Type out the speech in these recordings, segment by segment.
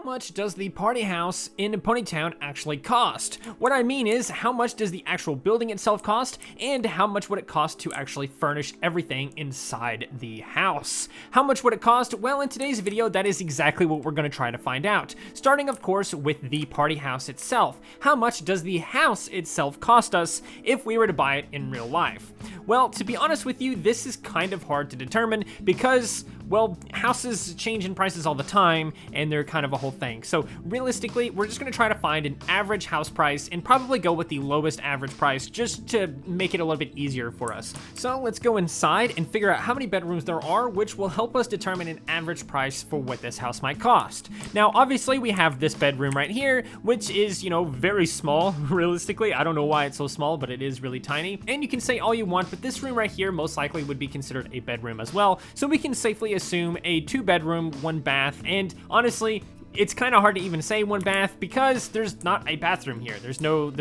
much does the party house in Ponytown actually cost? What I mean is, how much does the actual building itself cost, and how much would it cost to actually furnish everything inside the house? How much would it cost? Well, in today's video, that is exactly what we're going to try to find out. Starting, of course, with the party house itself. How much does the house itself cost us if we were to buy it in real life? Well, to be honest with you, this is kind of hard to determine because, well, houses change in prices all the time, and they're kind of a whole thing. So realistically, we're just gonna try to find an average house price and probably go with the lowest average price just to make it a little bit easier for us. So let's go inside and figure out how many bedrooms there are, which will help us determine an average price for what this house might cost. Now, obviously, we have this bedroom right here, which is, you know, very small, realistically. I don't know why it's so small, but it is really tiny. And you can say all you want, but this room right here most likely would be considered a bedroom as well. So we can safely assume a 2-bedroom, 1 bath, and honestly, it's kind of hard to even say 1 bath because there's not a bathroom here. There's no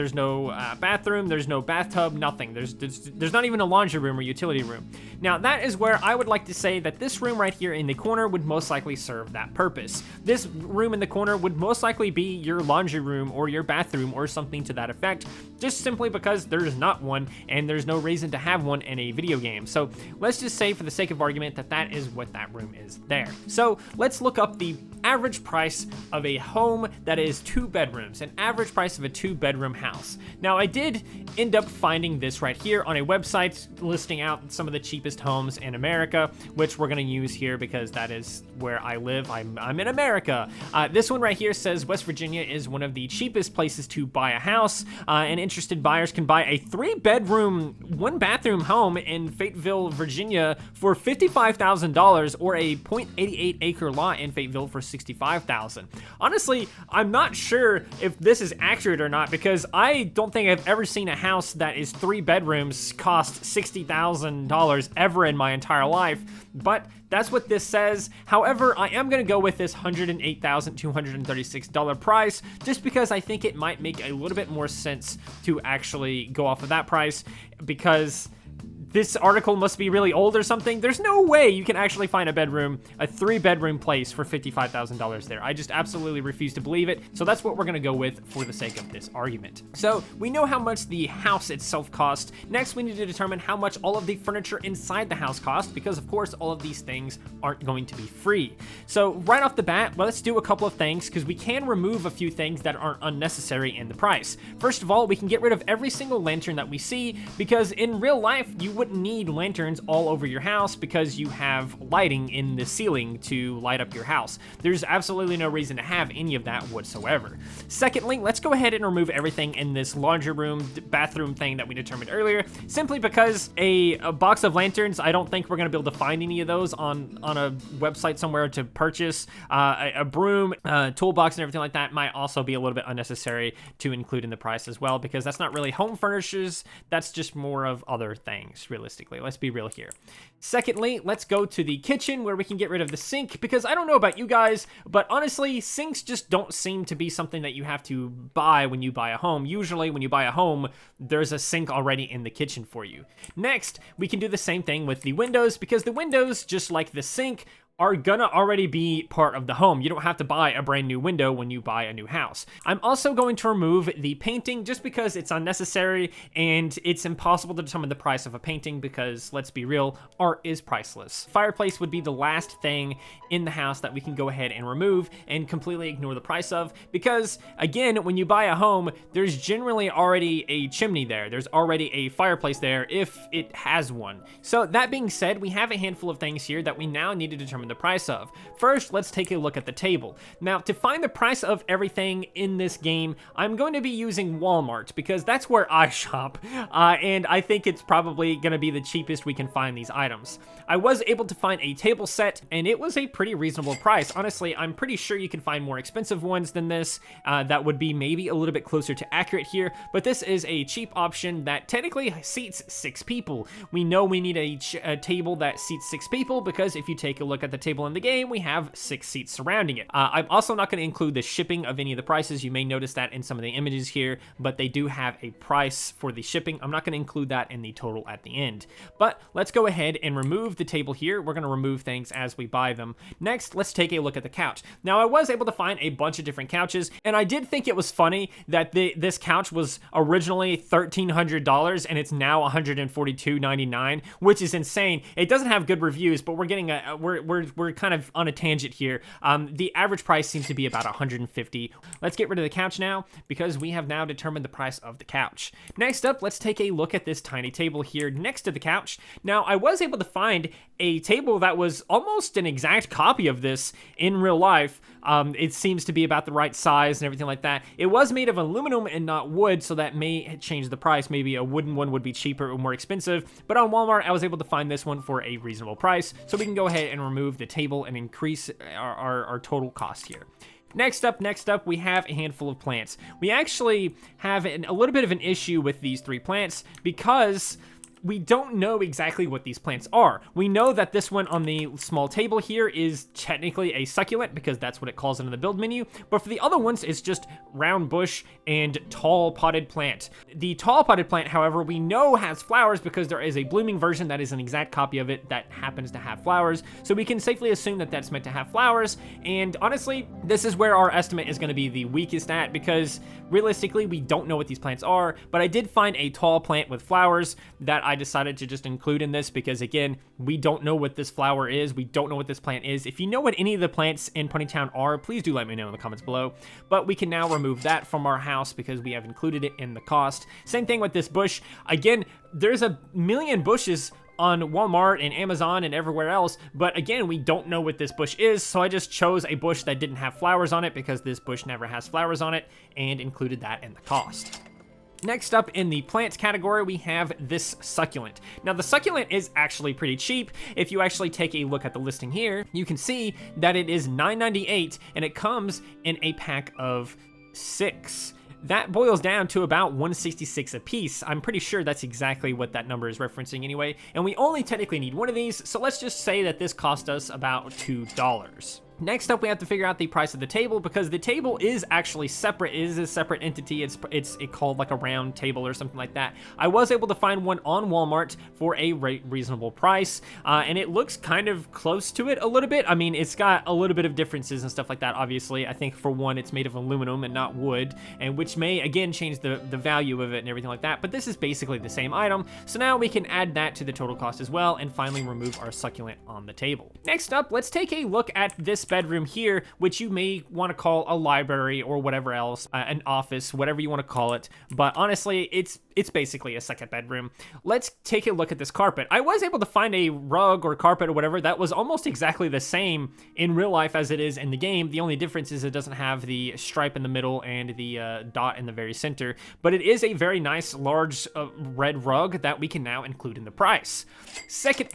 bathroom, there's no bathtub, nothing. There's not even a laundry room or utility room. Now that is where I would like to say that this room right here in the corner would most likely serve that purpose. This room in the corner would most likely be your laundry room or your bathroom or something to that effect, just simply because there's not one and there's no reason to have one in a video game. So let's just say for the sake of argument that that is what that room is there. So let's look up the average price of a home that is 2 bedrooms, an average price of a 2-bedroom house. Now, I did end up finding this right here on a website listing out some of the cheapest homes in America, which we're going to use here because that is where I live. I'm in America. This one right here says West Virginia is one of the cheapest places to buy a house, and interested buyers can buy a 3-bedroom, 1-bathroom home in Fayetteville, Virginia for $55,000 or a 0.88 acre lot in Fayetteville for $65,000. Honestly, I'm not sure if this is accurate or not because I don't think I've ever seen a house that is 3 bedrooms cost $60,000 ever in my entire life, but that's what this says. However, I am going to go with this $108,236 price just because I think it might make a little bit more sense to actually go off of that price because this article must be really old or something. There's no way you can actually find a bedroom, a 3-bedroom place for $55,000 there. I just absolutely refuse to believe it. So that's what we're gonna go with for the sake of this argument. So we know how much the house itself cost. Next, we need to determine how much all of the furniture inside the house cost because of course all of these things aren't going to be free. So right off the bat, well, let's do a couple of things because we can remove a few things that aren't unnecessary in the price. First of all, we can get rid of every single lantern that we see because in real life, you wouldn't need lanterns all over your house because you have lighting in the ceiling to light up your house. There's absolutely no reason to have any of that whatsoever. Secondly, let's go ahead and remove everything in this laundry room, bathroom thing that we determined earlier, simply because a box of lanterns, I don't think we're gonna be able to find any of those on a website somewhere to purchase. A broom, toolbox and everything like that might also be a little bit unnecessary to include in the price as well because that's not really home furnishers, that's just more of other things, realistically. Let's be real here. Secondly, let's go to the kitchen where we can get rid of the sink because I don't know about you guys, but honestly, sinks just don't seem to be something that you have to buy when you buy a home. Usually when you buy a home, there's a sink already in the kitchen for you. Next, we can do the same thing with the windows because the windows, just like the sink, are gonna already be part of the home. You don't have to buy a brand new window when you buy a new house. I'm also going to remove the painting just because it's unnecessary and it's impossible to determine the price of a painting because, let's be real, art is priceless. Fireplace would be the last thing in the house that we can go ahead and remove and completely ignore the price of because, again, when you buy a home, there's generally already a chimney there. There's already a fireplace there if it has one. So that being said, we have a handful of things here that we now need to determine the price of. First, let's take a look at the table. Now, to find the price of everything in this game, I'm going to be using Walmart because that's where I shop, and I think it's probably going to be the cheapest we can find these items. I was able to find a table set, and it was a pretty reasonable price. Honestly, I'm pretty sure you can find more expensive ones than this that would be maybe a little bit closer to accurate here, but this is a cheap option that technically seats 6 people. We know we need a table that seats 6 people because if you take a look at the table in the game, we have 6 seats surrounding it. I'm also not going to include the shipping of any of the prices. You may notice that in some of the images here, but they do have a price for the shipping. I'm not going to include that in the total at the end. But let's go ahead and remove the table here. We're going to remove things as we buy them. Next, let's take a look at the couch. Now, I was able to find a bunch of different couches, and I did think it was funny that this couch was originally $1,300 and it's now $142.99, which is insane. It doesn't have good reviews, but we're getting we're kind of on a tangent here. The average price seems to be about $150. Let's get rid of the couch now because we have now determined the price of the couch. Next up, let's take a look at this tiny table here next to the couch. Now, I was able to find a table that was almost an exact copy of this in real life. It seems to be about the right size and everything like that. It was made of aluminum and not wood, so that may change the price. Maybe a wooden one would be cheaper or more expensive, but on Walmart, I was able to find this one for a reasonable price, so we can go ahead and remove the table and increase our total cost here. Next up, we have a handful of plants. We actually have a little bit of an issue with these 3 plants because we don't know exactly what these plants are. We know that this one on the small table here is technically a succulent because that's what it calls it in the build menu, but for the other ones, it's just round bush and tall potted plant. The tall potted plant, however, we know has flowers because there is a blooming version that is an exact copy of it that happens to have flowers, so we can safely assume that that's meant to have flowers, and honestly, this is where our estimate is going to be the weakest at because realistically, we don't know what these plants are, but I did find a tall plant with flowers that I decided to just include in this because, again, we don't know what this flower is. We don't know what this plant is. If you know what any of the plants in Ponytown are, please do let me know in the comments below. But we can now remove that from our house because we have included it in the cost. Same thing with this bush. Again, there's a million bushes on Walmart and Amazon and everywhere else, but again, we don't know what this bush is, so I just chose a bush that didn't have flowers on it because this bush never has flowers on it and included that in the cost. Next up in the plants category, we have this succulent. Now, the succulent is actually pretty cheap. If you actually take a look at the listing here, you can see that it is $9.98 and it comes in a pack of 6. That boils down to about $166 a piece. I'm pretty sure that's exactly what that number is referencing anyway, and we only technically need one of these, so let's just say that this cost us about $2. Next up, we have to figure out the price of the table because the table is actually separate. It is a separate entity. It's called like a round table or something like that. I was able to find one on Walmart for a reasonable price, and it looks kind of close to it a little bit. I mean, it's got a little bit of differences and stuff like that, obviously. I think for one, it's made of aluminum and not wood, and which may, again, change the value of it and everything like that, but this is basically the same item, so now we can add that to the total cost as well and finally remove our succulent on the table. Next up, let's take a look at this bedroom here, which you may want to call a library or whatever else, an office, whatever you want to call it, but honestly, it's basically a second bedroom. Let's take a look at this carpet. I was able to find a rug or carpet or whatever that was almost exactly the same in real life as it is in the game. The only difference is it doesn't have the stripe in the middle and the dot in the very center, but it is a very nice large red rug that we can now include in the price. Second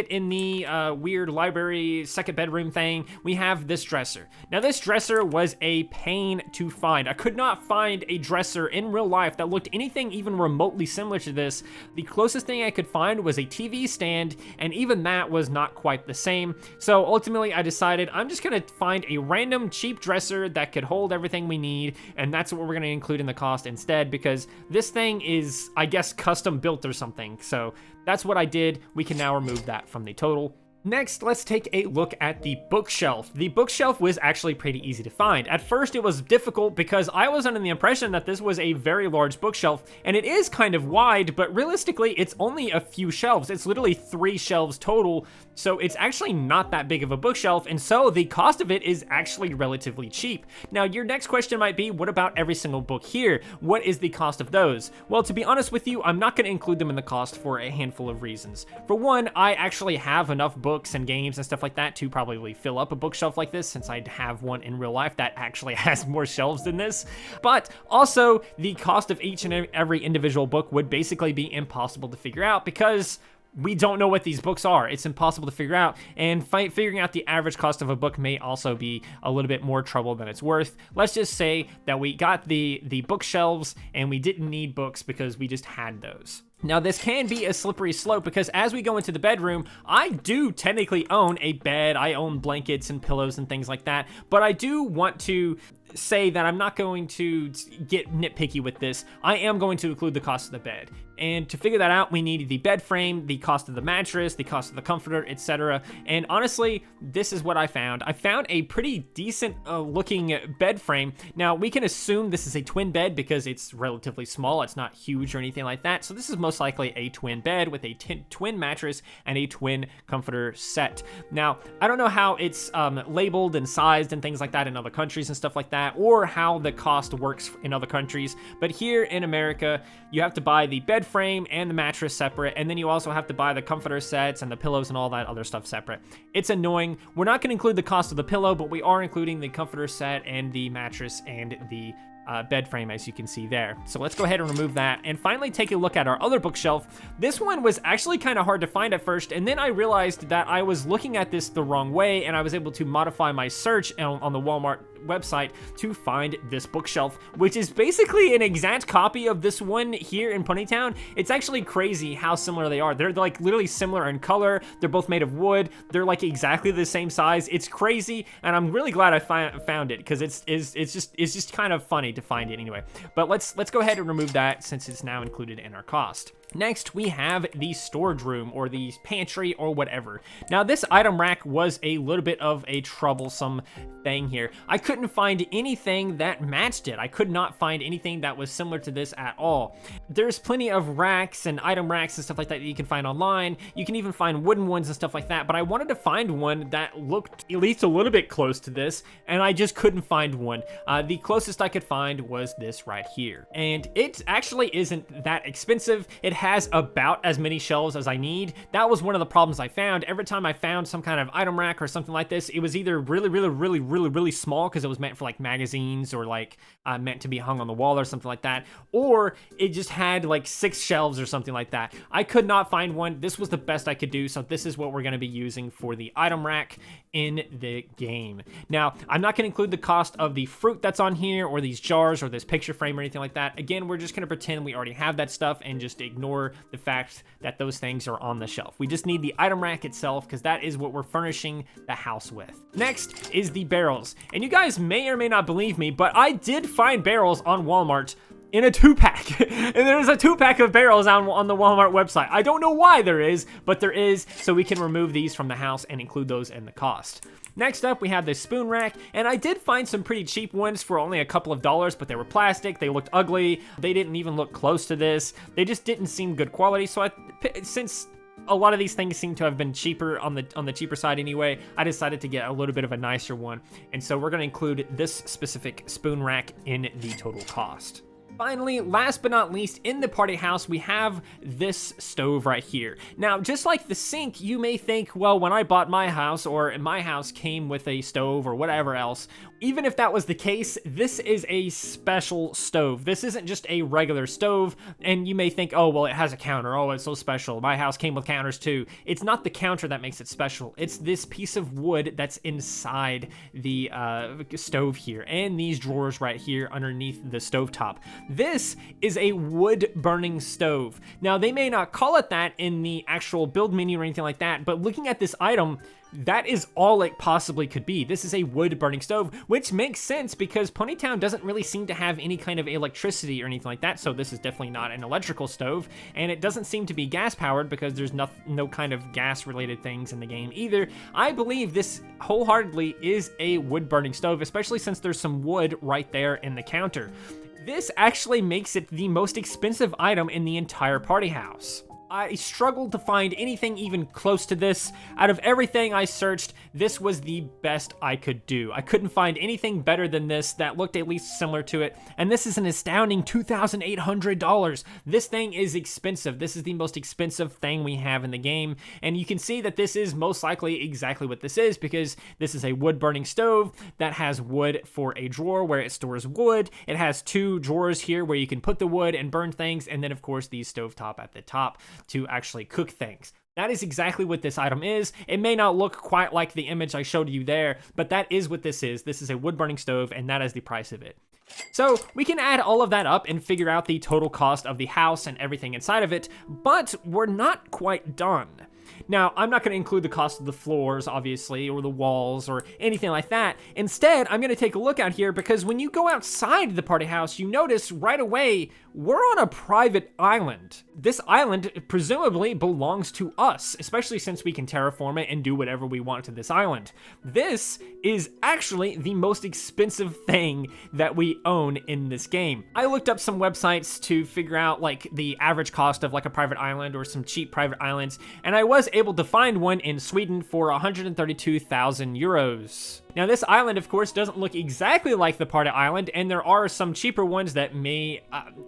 in the weird library second bedroom thing, we have this dresser. Now, this dresser was a pain to find. I could not find a dresser in real life that looked anything even remotely similar to this. The closest thing I could find was a TV stand, and even that was not quite the same. So ultimately, I decided I'm just gonna find a random cheap dresser that could hold everything we need, and that's what we're gonna include in the cost instead, because this thing is, I guess, custom built or something. So that's what I did. We can now remove that from the total. Next, let's take a look at the bookshelf. The bookshelf was actually pretty easy to find. At first, it was difficult because I was under the impression that this was a very large bookshelf, and it is kind of wide, but realistically, it's only a few shelves. It's literally 3 shelves total, so it's actually not that big of a bookshelf, and so the cost of it is actually relatively cheap. Now, your next question might be, what about every single book here? What is the cost of those? Well, to be honest with you, I'm not going to include them in the cost for a handful of reasons. For one, I actually have enough books and games and stuff like that to probably fill up a bookshelf like this, since I have one in real life that actually has more shelves than this. But also, the cost of each and every individual book would basically be impossible to figure out because we don't know what these books are. It's impossible to figure out, and figuring out the average cost of a book may also be a little bit more trouble than it's worth. Let's just say that we got the bookshelves and we didn't need books because we just had those. Now, this can be a slippery slope because as we go into the bedroom, I do technically own a bed, I own blankets and pillows and things like that, but I do want to say that I'm not going to get nitpicky with this. I am going to include the cost of the bed. And to figure that out, we need the bed frame, the cost of the mattress, the cost of the comforter, etc. And honestly, this is what I found. I found a pretty decent looking bed frame. Now, we can assume this is a twin bed because it's relatively small. It's not huge or anything like that. So this is most likely a twin bed with a twin mattress and a twin comforter set. Now, I don't know how it's labeled and sized and things like that in other countries and stuff like that, or how the cost works in other countries. But here in America, you have to buy the bed frame and the mattress separate, and then you also have to buy the comforter sets and the pillows and all that other stuff separate. It's annoying. We're not going to include the cost of the pillow, but we are including the comforter set and the mattress and the bed frame, as you can see there. So let's go ahead and remove that and finally take a look at our other bookshelf. This one was actually kind of hard to find at first, and then I realized that I was looking at this the wrong way, and I was able to modify my search on the Walmart website to find this bookshelf, which is basically an exact copy of this one here in Ponytown. It's actually crazy how similar they are. They're like literally similar in color. They're both made of wood. They're like exactly the same size. It's crazy, and I'm really glad I found it because it's just kind of funny to find it anyway. But let's go ahead and remove that since it's now included in our cost. Next, we have the storage room or the pantry or whatever. Now, this item rack was a little bit of a troublesome thing here. I couldn't find anything that matched it. I could not find anything that was similar to this at all. There's plenty of racks and item racks and stuff like that you can find online. You can even find wooden ones and stuff like that, but I wanted to find one that looked at least a little bit close to this, and I just couldn't find one. The closest I could find was this right here, and it actually isn't that expensive. It has about as many shelves as I need. That was one of the problems I found. Every time I found some kind of item rack or something like this, it was either really small because it was meant for like magazines or like meant to be hung on the wall or something like that, or it just had like 6 shelves or something like that. I could not find one. This was the best I could do, so this is what we're going to be using for the item rack in the game. Now, I'm not going to include the cost of the fruit that's on here or these jars or this picture frame or anything like that. Again, we're just going to pretend we already have that stuff and just ignore the fact that those things are on the shelf. We just need the item rack itself because that is what we're furnishing the house with. Next is the barrels. And you guys may or may not believe me, but I did find barrels on Walmart in a 2-pack. And there's a 2-pack of barrels on the Walmart website. I don't know why there is, but there is, so we can remove these from the house and include those in the cost. Next up, we have this spoon rack, and I did find some pretty cheap ones for only a couple of dollars, but they were plastic, they looked ugly, they didn't even look close to this, they just didn't seem good quality, so since a lot of these things seem to have been cheaper on the cheaper side anyway, I decided to get a little bit of a nicer one, and so we're going to include this specific spoon rack in the total cost. Finally, last but not least, in the party house, we have this stove right here. Now, just like the sink, you may think, well, when I bought my house, or my house came with a stove or whatever else, even if that was the case, this is a special stove. This isn't just a regular stove, and you may think, oh, well, it has a counter. Oh, it's so special. My house came with counters too. It's not the counter that makes it special. It's this piece of wood that's inside the stove here, and these drawers right here underneath the stovetop. This is a wood-burning stove. Now, they may not call it that in the actual build menu or anything like that, but looking at this item, that is all it possibly could be. This is a wood-burning stove, which makes sense because Ponytown doesn't really seem to have any kind of electricity or anything like that, so this is definitely not an electrical stove, and it doesn't seem to be gas-powered because there's no kind of gas-related things in the game either. I believe this wholeheartedly is a wood-burning stove, especially since there's some wood right there in the counter. This actually makes it the most expensive item in the entire party house. I struggled to find anything even close to this. Out of everything I searched, this was the best I could do. I couldn't find anything better than this that looked at least similar to it, and this is an astounding $2,800. This thing is expensive. This is the most expensive thing we have in the game, and you can see that this is most likely exactly what this is because this is a wood-burning stove that has wood for a drawer where it stores wood. It has 2 drawers here where you can put the wood and burn things, and then of course the stovetop at the top to actually cook things. That is exactly what this item is. It may not look quite like the image I showed you there, but that is what this is. This is a wood-burning stove, and that is the price of it. So we can add all of that up and figure out the total cost of the house and everything inside of it, but we're not quite done. Now, I'm not going to include the cost of the floors, obviously, or the walls, or anything like that. Instead, I'm going to take a look out here, because when you go outside the party house, you notice right away, we're on a private island. This island presumably belongs to us, especially since we can terraform it and do whatever we want to this island. This is actually the most expensive thing that we own in this game. I looked up some websites to figure out like the average cost of like a private island or some cheap private islands, and I was able to find one in Sweden for 132,000 euros. Now, this island, of course, doesn't look exactly like the party island, and there are some cheaper ones that may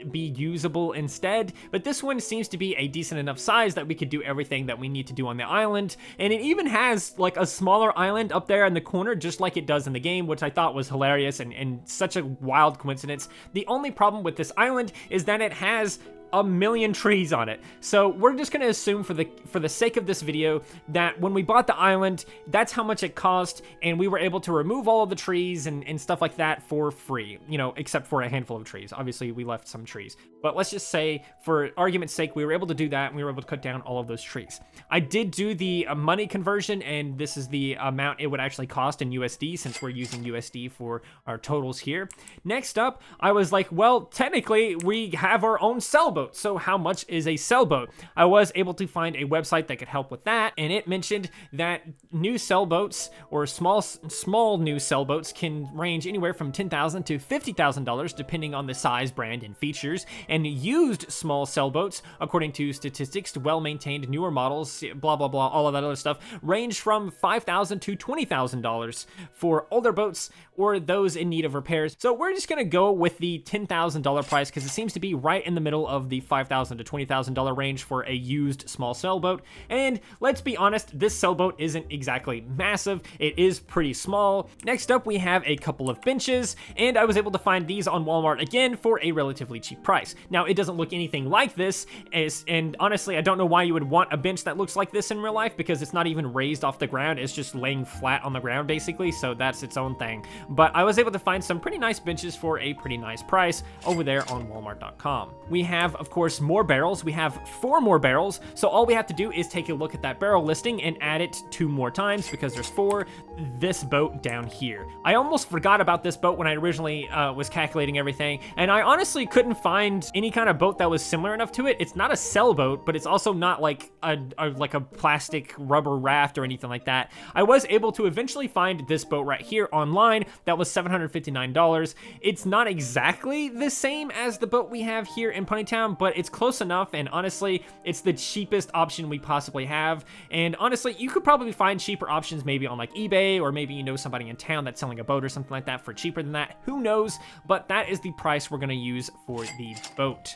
be usable instead, but this one seems to be a decent enough size that we could do everything that we need to do on the island, and it even has like a smaller island up there in the corner, just like it does in the game, which I thought was hilarious and such a wild coincidence. The only problem with this island is that it has a million trees on it. So we're just going to assume for the sake of this video that when we bought the island, that's how much it cost, and we were able to remove all of the trees and stuff like that for free, you know, except for a handful of trees. Obviously, we left some trees. But let's just say, for argument's sake, we were able to do that, and we were able to cut down all of those trees. I did do the money conversion, and this is the amount it would actually cost in USD, since we're using USD for our totals here. Next up, I was like, well, technically, we have our own sailboat. So how much is a sailboat? I was able to find a website that could help with that, and it mentioned that new sailboats, or small new sailboats, can range anywhere from $10,000 to $50,000 depending on the size, brand, and features. And used small sailboats, according to statistics, well-maintained newer models, blah blah blah, all of that other stuff, range from $5,000 to $20,000 for older boats or those in need of repairs. So we're just gonna go with the $10,000 price, because it seems to be right in the middle of the $5,000 to $20,000 range for a used small sailboat. And let's be honest, this sailboat isn't exactly massive. It is pretty small. Next up, we have a couple of benches, and I was able to find these on Walmart again for a relatively cheap price. Now, it doesn't look anything like this, and honestly, I don't know why you would want a bench that looks like this in real life, because it's not even raised off the ground. It's just laying flat on the ground, basically, so that's its own thing. But I was able to find some pretty nice benches for a pretty nice price over there on Walmart.com. We have, of course, more barrels. We have 4 more barrels, so all we have to do is take a look at that barrel listing and add it 2 more times, because there's 4. This boat down here. I almost forgot about this boat when I originally was calculating everything, and I honestly couldn't find any kind of boat that was similar enough to it. It's not a sailboat, but it's also not like a plastic rubber raft or anything like that. I was able to eventually find this boat right here online that was $759. It's not exactly the same as the boat we have here in Ponytown, but it's close enough, and honestly, it's the cheapest option we possibly have. And honestly, you could probably find cheaper options maybe on like eBay, or maybe you know somebody in town that's selling a boat or something like that for cheaper than that. Who knows? But that is the price we're gonna use for the boat.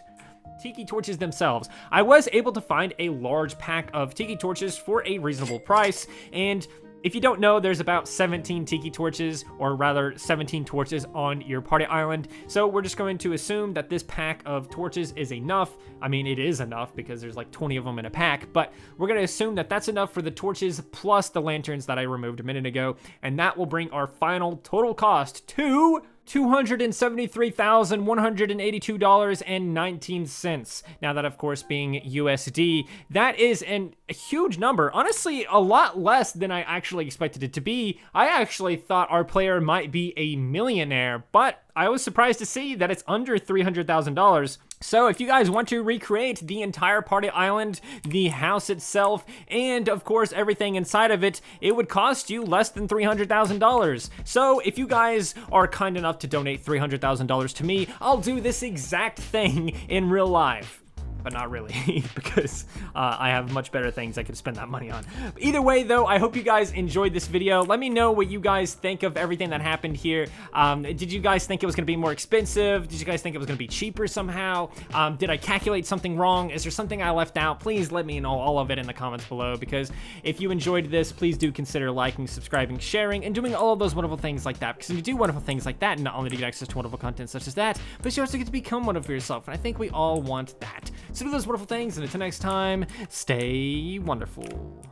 Tiki torches themselves. I was able to find a large pack of tiki torches for a reasonable price, and if you don't know, there's about 17 tiki torches, or rather 17 torches on your party island. So we're just going to assume that this pack of torches is enough. I mean, it is enough because there's like 20 of them in a pack, but we're going to assume that that's enough for the torches plus the lanterns that I removed a minute ago. And that will bring our final total cost to $273,182.19. Now that, of course, being USD, that is a huge number. Honestly, a lot less than I actually expected it to be. I actually thought our player might be a millionaire, but I was surprised to see that it's under $300,000. So if you guys want to recreate the entire party island, the house itself, and of course everything inside of it, it would cost you less than $300,000. So if you guys are kind enough to donate $300,000 to me, I'll do this exact thing in real life. But not really, because I have much better things I could spend that money on. Either way, though, I hope you guys enjoyed this video. Let me know what you guys think of everything that happened here. Did you guys think it was going to be more expensive? Did you guys think it was going to be cheaper somehow? Did I calculate something wrong? Is there something I left out? Please let me know all of it in the comments below, because if you enjoyed this, please do consider liking, subscribing, sharing, and doing all of those wonderful things like that. Because if you do wonderful things like that, not only do you get access to wonderful content such as that, but you also get to become one for yourself, and I think we all want that. So do those wonderful things, and until next time, stay wonderful.